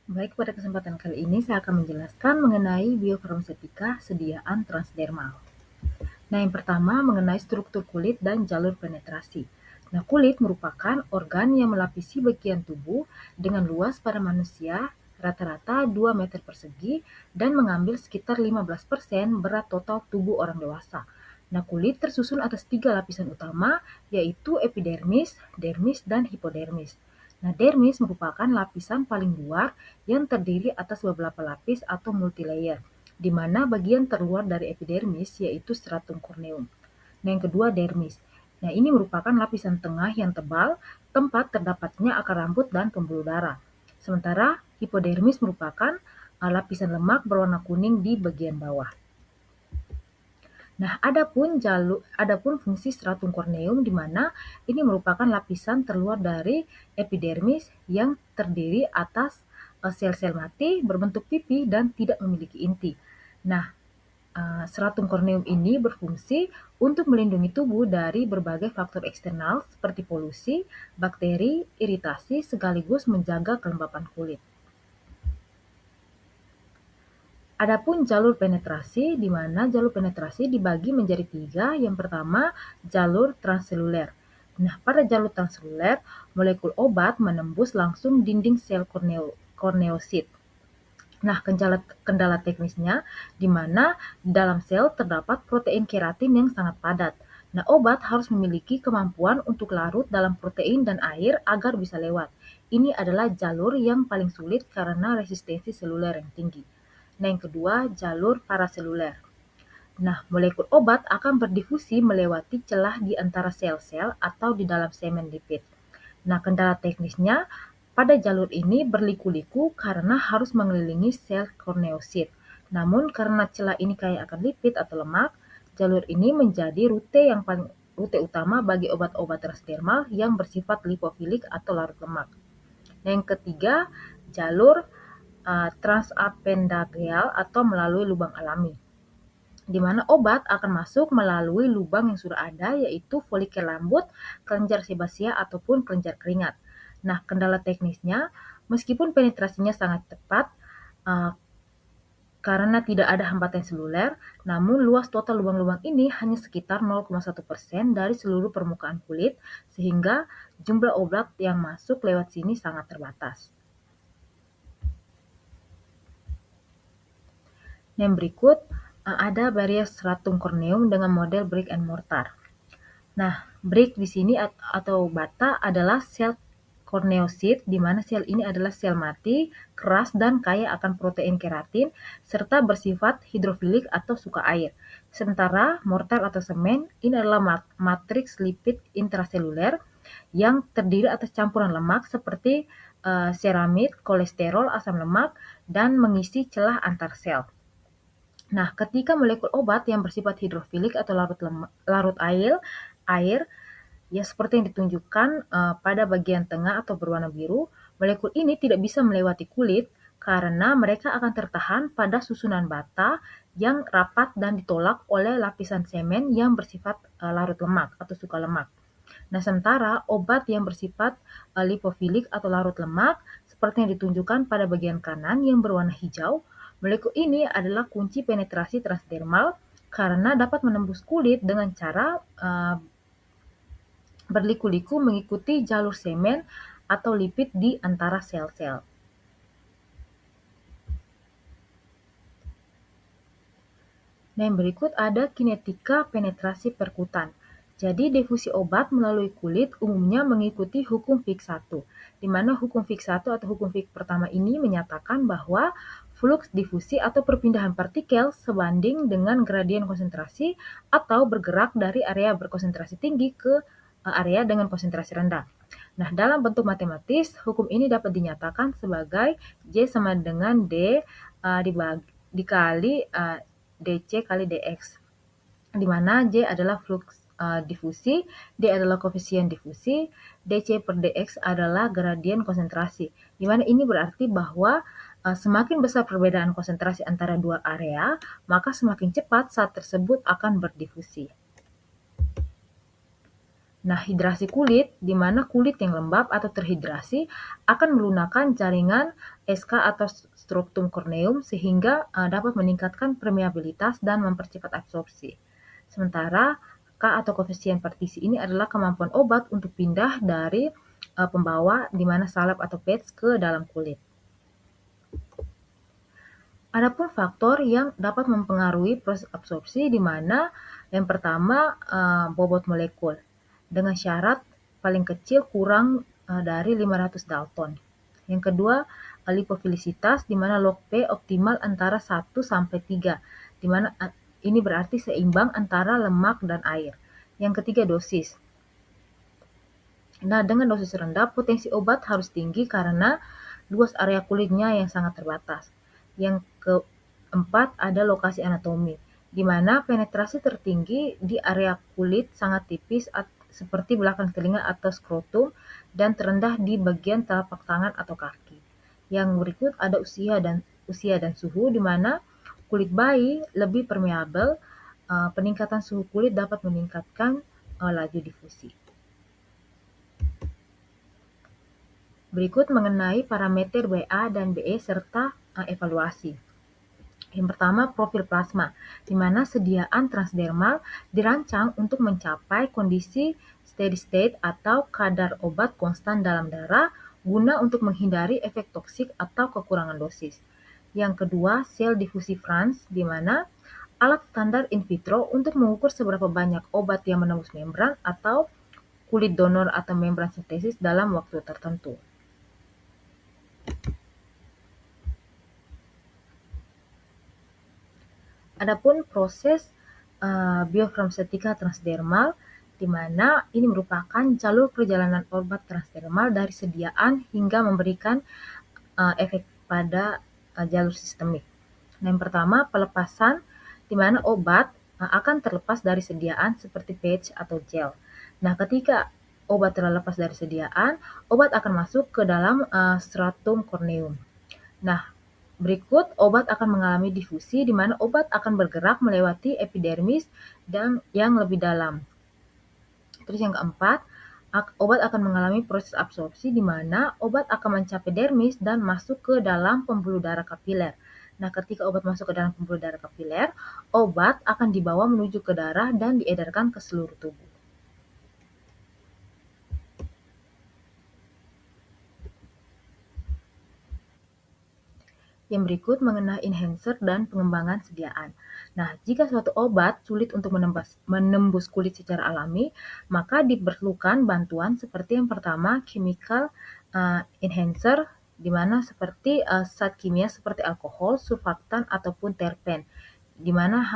Baik, pada kesempatan kali ini saya akan menjelaskan mengenai biofarmasetika sediaan transdermal. Nah, yang pertama mengenai struktur kulit dan jalur penetrasi. Nah, kulit merupakan organ yang melapisi bagian tubuh dengan luas pada manusia rata-rata 2 meter persegi dan mengambil sekitar 15% berat total tubuh orang dewasa. Nah, kulit tersusun atas 3 lapisan utama, yaitu epidermis, dermis, dan hipodermis. Nah, dermis merupakan lapisan paling luar yang terdiri atas beberapa lapis atau multilayer, di mana bagian terluar dari epidermis yaitu stratum corneum. Nah, yang kedua dermis. Nah, ini merupakan lapisan tengah yang tebal, tempat terdapatnya akar rambut dan pembuluh darah. Sementara hipodermis merupakan lapisan lemak berwarna kuning di bagian bawah. Nah, adapun fungsi stratum corneum di mana ini merupakan lapisan terluar dari epidermis yang terdiri atas sel-sel mati berbentuk pipi dan tidak memiliki inti. Nah, stratum corneum ini berfungsi untuk melindungi tubuh dari berbagai faktor eksternal seperti polusi, bakteri, iritasi, sekaligus menjaga kelembapan kulit. Adapun jalur penetrasi, di mana jalur penetrasi dibagi menjadi 3. Yang pertama, jalur transseluler. Nah, pada jalur transseluler, molekul obat menembus langsung dinding sel korneosit. Nah, kendala teknisnya di mana dalam sel terdapat protein keratin yang sangat padat. Nah, obat harus memiliki kemampuan untuk larut dalam protein dan air agar bisa lewat. Ini adalah jalur yang paling sulit karena resistensi seluler yang tinggi. Nah, yang kedua, jalur paraseluler. Nah, molekul obat akan berdifusi melewati celah di antara sel-sel atau di dalam semen lipid. Nah, kendala teknisnya pada jalur ini berliku-liku karena harus mengelilingi sel korneosit. Namun karena celah ini kaya akan lipid atau lemak, jalur ini menjadi rute utama bagi obat-obat transdermal yang bersifat lipofilik atau larut lemak. Nah, yang ketiga, jalur transapendageal atau melalui lubang alami, di mana obat akan masuk melalui lubang yang sudah ada, yaitu folikel rambut, kelenjar sebasia, ataupun kelenjar keringat. Nah, kendala teknisnya, meskipun penetrasinya sangat tepat, karena tidak ada hambatan seluler, namun luas total lubang-lubang ini hanya sekitar 0,1% dari seluruh permukaan kulit, sehingga jumlah obat yang masuk lewat sini sangat terbatas. Yang berikut ada barier stratum corneum dengan model brick and mortar. Nah, brick di sini atau bata adalah sel korneosit, di mana sel ini adalah sel mati, keras dan kaya akan protein keratin, serta bersifat hidrofilik atau suka air. Sementara mortar atau semen ini adalah matriks lipid intraseluler yang terdiri atas campuran lemak seperti seramid, kolesterol, asam lemak, dan mengisi celah antar sel. Nah, ketika molekul obat yang bersifat hidrofilik atau larut air ya seperti yang ditunjukkan pada bagian tengah atau berwarna biru, molekul ini tidak bisa melewati kulit karena mereka akan tertahan pada susunan bata yang rapat dan ditolak oleh lapisan semen yang bersifat larut lemak atau suka lemak. Nah, sementara obat yang bersifat lipofilik atau larut lemak seperti yang ditunjukkan pada bagian kanan yang berwarna hijau, molekul ini adalah kunci penetrasi transdermal karena dapat menembus kulit dengan cara berliku-liku mengikuti jalur semen atau lipid di antara sel-sel. Nah, yang berikut ada kinetika penetrasi perkutan. Jadi, difusi obat melalui kulit umumnya mengikuti hukum Fick 1, di mana hukum Fick 1 atau hukum Fick pertama ini menyatakan bahwa fluks difusi atau perpindahan partikel sebanding dengan gradien konsentrasi atau bergerak dari area berkonsentrasi tinggi ke area dengan konsentrasi rendah. Nah, dalam bentuk matematis, hukum ini dapat dinyatakan sebagai J sama dengan D dikali dC kali dx, di mana J adalah fluks difusi, D adalah koefisien difusi, dC per dx adalah gradien konsentrasi, di mana ini berarti bahwa semakin besar perbedaan konsentrasi antara dua area, maka semakin cepat zat tersebut akan berdifusi. Nah, hidrasi kulit, di mana kulit yang lembab atau terhidrasi akan melunakkan jaringan SK atau struktum corneum sehingga dapat meningkatkan permeabilitas dan mempercepat absorpsi. Sementara K atau koefisien partisi ini adalah kemampuan obat untuk pindah dari pembawa di mana salep atau patch ke dalam kulit. Adapun faktor yang dapat mempengaruhi proses absorpsi di mana yang pertama bobot molekul dengan syarat paling kecil kurang dari 500 Dalton. Yang kedua lipofilisitas di mana log P optimal antara 1 sampai 3 di mana ini berarti seimbang antara lemak dan air. Yang ketiga dosis. Nah, dengan dosis rendah potensi obat harus tinggi karena luas area kulitnya yang sangat terbatas. Yang keempat ada lokasi anatomi, di mana penetrasi tertinggi di area kulit sangat tipis seperti belakang telinga atau skrotum dan terendah di bagian telapak tangan atau kaki. Yang berikut ada usia dan suhu, di mana kulit bayi lebih permeabel. Peningkatan suhu kulit dapat meningkatkan laju difusi. Berikut mengenai parameter BA dan BE serta evaluasi. Yang pertama, profil plasma, di mana sediaan transdermal dirancang untuk mencapai kondisi steady state atau kadar obat konstan dalam darah guna untuk menghindari efek toksik atau kekurangan dosis. Yang kedua, sel diffusifrance, di mana alat standar in vitro untuk mengukur seberapa banyak obat yang menembus membran atau kulit donor atau membran sintesis dalam waktu tertentu. Adapun proses biofarmasetika transdermal, di mana ini merupakan jalur perjalanan obat transdermal dari sediaan hingga memberikan efek pada jalur sistemik. Nah, yang pertama, pelepasan, di mana obat akan terlepas dari sediaan seperti patch atau gel. Nah, ketika obat terlepas dari sediaan, obat akan masuk ke dalam stratum corneum. Nah, berikut obat akan mengalami difusi di mana obat akan bergerak melewati epidermis dan yang lebih dalam. Terus yang keempat, obat akan mengalami proses absorpsi di mana obat akan mencapai dermis dan masuk ke dalam pembuluh darah kapiler. Nah, ketika obat masuk ke dalam pembuluh darah kapiler, obat akan dibawa menuju ke darah dan diedarkan ke seluruh tubuh. Yang berikut mengenai enhancer dan pengembangan sediaan. Nah, jika suatu obat sulit untuk menembus kulit secara alami, maka diperlukan bantuan seperti yang pertama, chemical enhancer, di mana seperti zat kimia seperti alkohol, surfaktan, ataupun terpen, di mana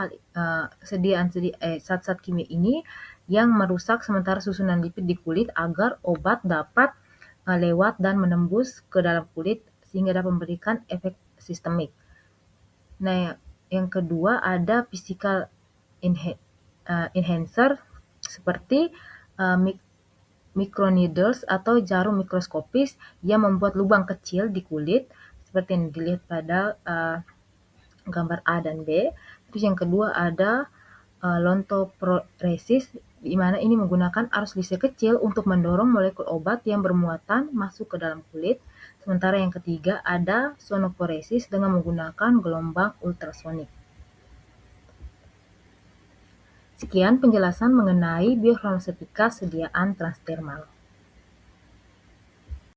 zat-zat kimia ini yang merusak sementara susunan lipid di kulit agar obat dapat lewat dan menembus ke dalam kulit sehingga dapat memberikan efek sistemik. Nah, yang kedua ada physical enhancer seperti microneedles atau jarum mikroskopis yang membuat lubang kecil di kulit seperti yang dilihat pada gambar A dan B. Terus yang kedua ada lontoproresis, di mana ini menggunakan arus listrik kecil untuk mendorong molekul obat yang bermuatan masuk ke dalam kulit. Sementara yang ketiga ada sonoporesis dengan menggunakan gelombang ultrasonik. Sekian penjelasan mengenai biofarmasetika sediaan transdermal.